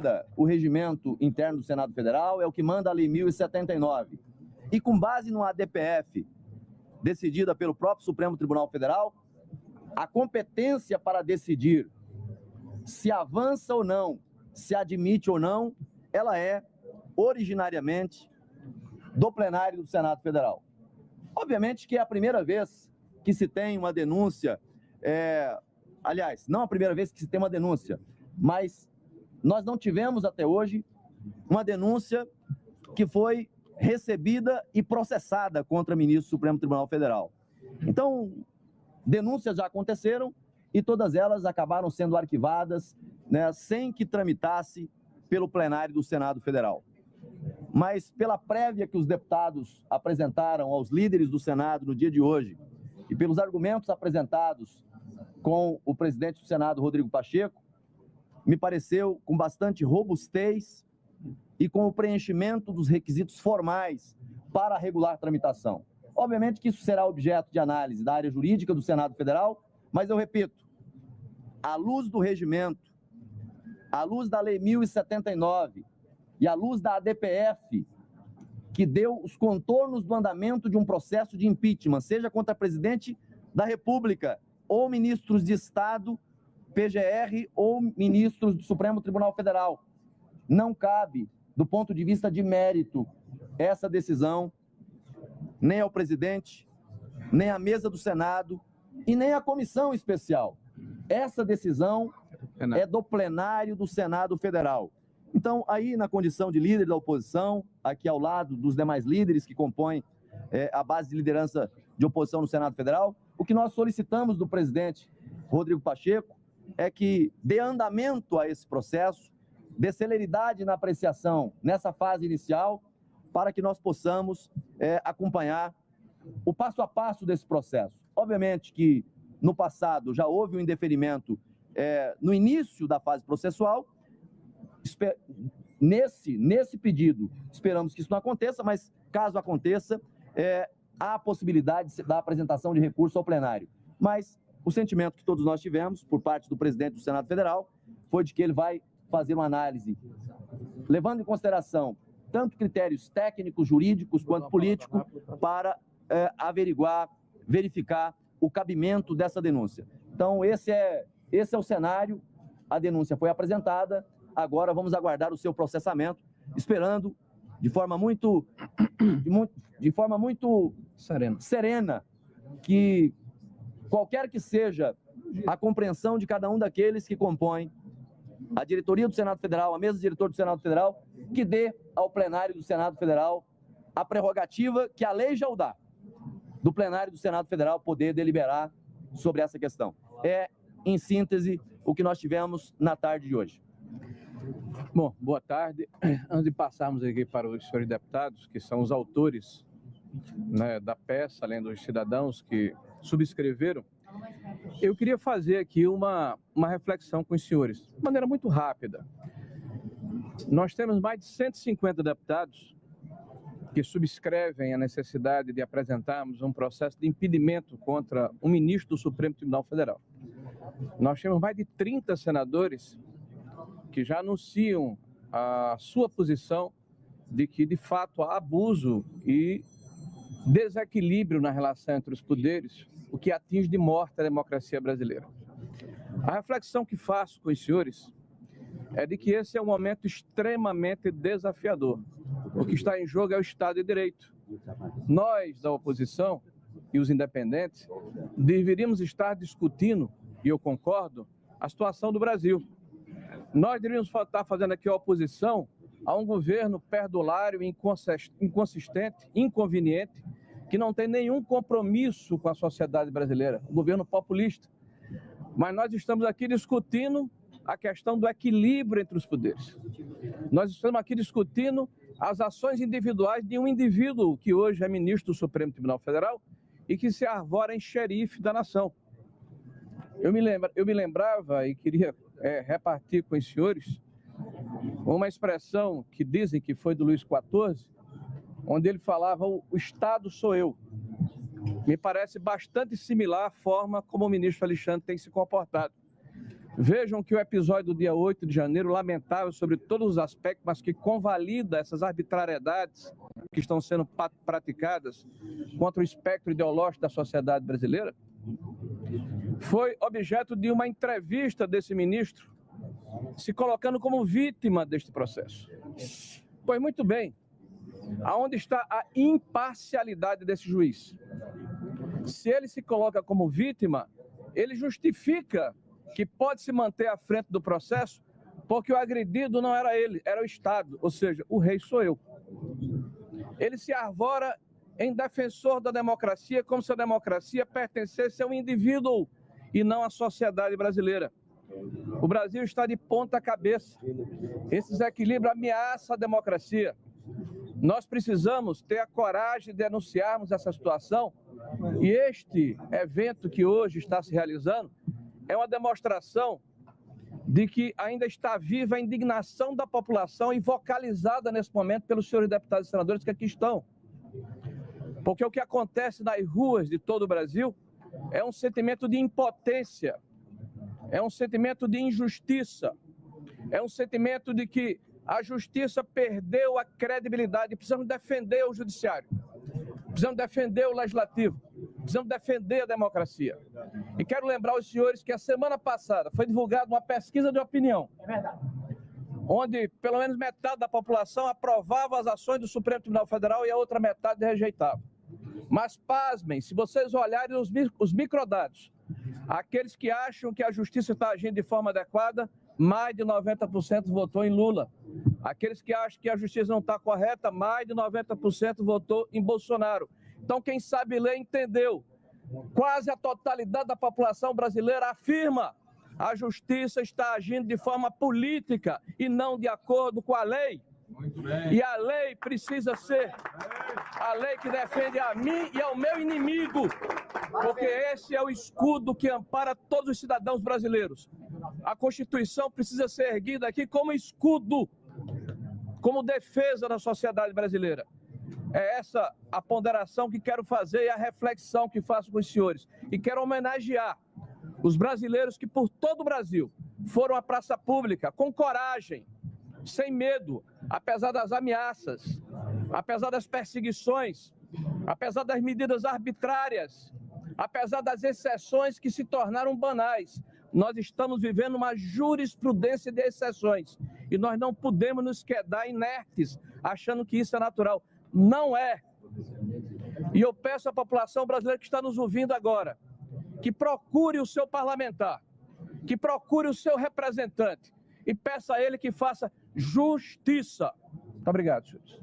manda o regimento interno do Senado Federal, é o que manda a Lei 1079. E com base no ADPF, decidida pelo próprio Supremo Tribunal Federal, a competência para decidir se avança ou não, se admite ou não, ela é originariamente do plenário do Senado Federal. Obviamente que é a primeira vez que se tem uma denúncia, aliás, não a primeira vez que se tem uma denúncia, mas nós não tivemos até hoje uma denúncia que foi recebida e processada contra ministro do Supremo Tribunal Federal. Então, denúncias já aconteceram e todas elas acabaram sendo arquivadas, né, sem que tramitasse pelo plenário do Senado Federal. Mas pela prévia que os deputados apresentaram aos líderes do Senado no dia de hoje e pelos argumentos apresentados com o presidente do Senado, Rodrigo Pacheco, me pareceu com bastante robustez e com o preenchimento dos requisitos formais para a regular tramitação. Obviamente que isso será objeto de análise da área jurídica do Senado Federal, mas eu repito, à luz do regimento, à luz da Lei 1079 e à luz da ADPF, que deu os contornos do andamento de um processo de impeachment, seja contra presidente da República ou ministros de Estado, PGR ou ministros do Supremo Tribunal Federal, não cabe, do ponto de vista de mérito, essa decisão nem ao presidente, nem à mesa do Senado e nem à comissão especial. Essa decisão é do plenário do Senado Federal. Então, aí na condição de líder da oposição, aqui ao lado dos demais líderes que compõem a base de liderança de oposição no Senado Federal, o que nós solicitamos do presidente Rodrigo Pacheco é que dê andamento a esse processo, dê celeridade na apreciação nessa fase inicial, para que nós possamos acompanhar o passo a passo desse processo. Obviamente que no passado já houve um indeferimento no início da fase processual. Nesse pedido, esperamos que isso não aconteça, mas caso aconteça, há a possibilidade da apresentação de recurso ao plenário. Mas o sentimento que todos nós tivemos, por parte do presidente do Senado Federal, foi de que ele vai fazer uma análise, levando em consideração tanto critérios técnicos, jurídicos, quanto políticos, para averiguar, verificar o cabimento dessa denúncia. Então, esse é o cenário, a denúncia foi apresentada, agora vamos aguardar o seu processamento, esperando de forma muito serena que qualquer que seja a compreensão de cada um daqueles que compõem a diretoria do Senado Federal, a mesa diretora do Senado Federal, que dê ao plenário do Senado Federal a prerrogativa que a lei já o dá, do plenário do Senado Federal poder deliberar sobre essa questão. É, em síntese, o que nós tivemos na tarde de hoje. Bom, boa tarde. Antes de passarmos aqui para os senhores deputados, que são os autores, né, da peça, além dos cidadãos que subscreveram, eu queria fazer aqui uma reflexão com os senhores, de maneira muito rápida. Nós temos mais de 150 deputados que subscrevem a necessidade de apresentarmos um processo de impedimento contra um ministro do Supremo Tribunal Federal. Nós temos mais de 30 senadores que já anunciam a sua posição de que, de fato, há abuso e desequilíbrio na relação entre os poderes, o que atinge de morte a democracia brasileira. A reflexão que faço com os senhores é de que esse é um momento extremamente desafiador. O que está em jogo é o Estado de Direito. Nós, da oposição e os independentes, deveríamos estar discutindo, e eu concordo, a situação do Brasil. Nós deveríamos estar fazendo aqui a oposição a um governo perdulário, inconsistente, inconveniente, que não tem nenhum compromisso com a sociedade brasileira, um governo populista. Mas nós estamos aqui discutindo a questão do equilíbrio entre os poderes. Nós estamos aqui discutindo as ações individuais de um indivíduo que hoje é ministro do Supremo Tribunal Federal e que se arvora em xerife da nação. Eu me lembrava e queria repartir com os senhores uma expressão que dizem que foi do Luís XIV, onde ele falava: o Estado sou eu. Me parece bastante similar à forma como o ministro Alexandre tem se comportado. Vejam que o episódio do dia 8 de janeiro, lamentável sobre todos os aspectos, mas que convalida essas arbitrariedades que estão sendo praticadas contra o espectro ideológico da sociedade brasileira, foi objeto de uma entrevista desse ministro, se colocando como vítima deste processo. Pois muito bem, aonde está a imparcialidade desse juiz? Se ele se coloca como vítima, ele justifica que pode se manter à frente do processo porque o agredido não era ele, era o Estado, ou seja, o rei sou eu. Ele se arvora em defensor da democracia como se a democracia pertencesse a um indivíduo e não à sociedade brasileira. O Brasil está de ponta cabeça. Esse desequilíbrio ameaça a democracia. Nós precisamos ter a coragem de denunciarmos essa situação e este evento que hoje está se realizando é uma demonstração de que ainda está viva a indignação da população e vocalizada nesse momento pelos senhores deputados e senadores que aqui estão. Porque o que acontece nas ruas de todo o Brasil é um sentimento de impotência, é um sentimento de injustiça, é um sentimento de que a justiça perdeu a credibilidade. Precisamos defender o judiciário, precisamos defender o legislativo, precisamos defender a democracia. E quero lembrar aos senhores que a semana passada foi divulgada uma pesquisa de opinião, onde pelo menos metade da população aprovava as ações do Supremo Tribunal Federal e a outra metade rejeitava. Mas pasmem, se vocês olharem os microdados, aqueles que acham que a justiça está agindo de forma adequada, mais de 90% votou em Lula. Aqueles que acham que a justiça não está correta, mais de 90% votou em Bolsonaro. Então, quem sabe ler entendeu. Quase a totalidade da população brasileira afirma que a justiça está agindo de forma política e não de acordo com a lei. E a lei precisa ser a lei que defende a mim e ao meu inimigo, porque esse é o escudo que ampara todos os cidadãos brasileiros. A Constituição precisa ser erguida aqui como escudo, como defesa da sociedade brasileira. É essa a ponderação que quero fazer e a reflexão que faço com os senhores. E quero homenagear os brasileiros que por todo o Brasil foram à praça pública com coragem, sem medo, apesar das ameaças, apesar das perseguições, apesar das medidas arbitrárias, apesar das exceções que se tornaram banais. Nós estamos vivendo uma jurisprudência de exceções e nós não podemos nos quedar inertes, achando que isso é natural. Não é. E eu peço à população brasileira que está nos ouvindo agora, que procure o seu parlamentar, que procure o seu representante e peça a ele que faça justiça. Muito obrigado, senhores.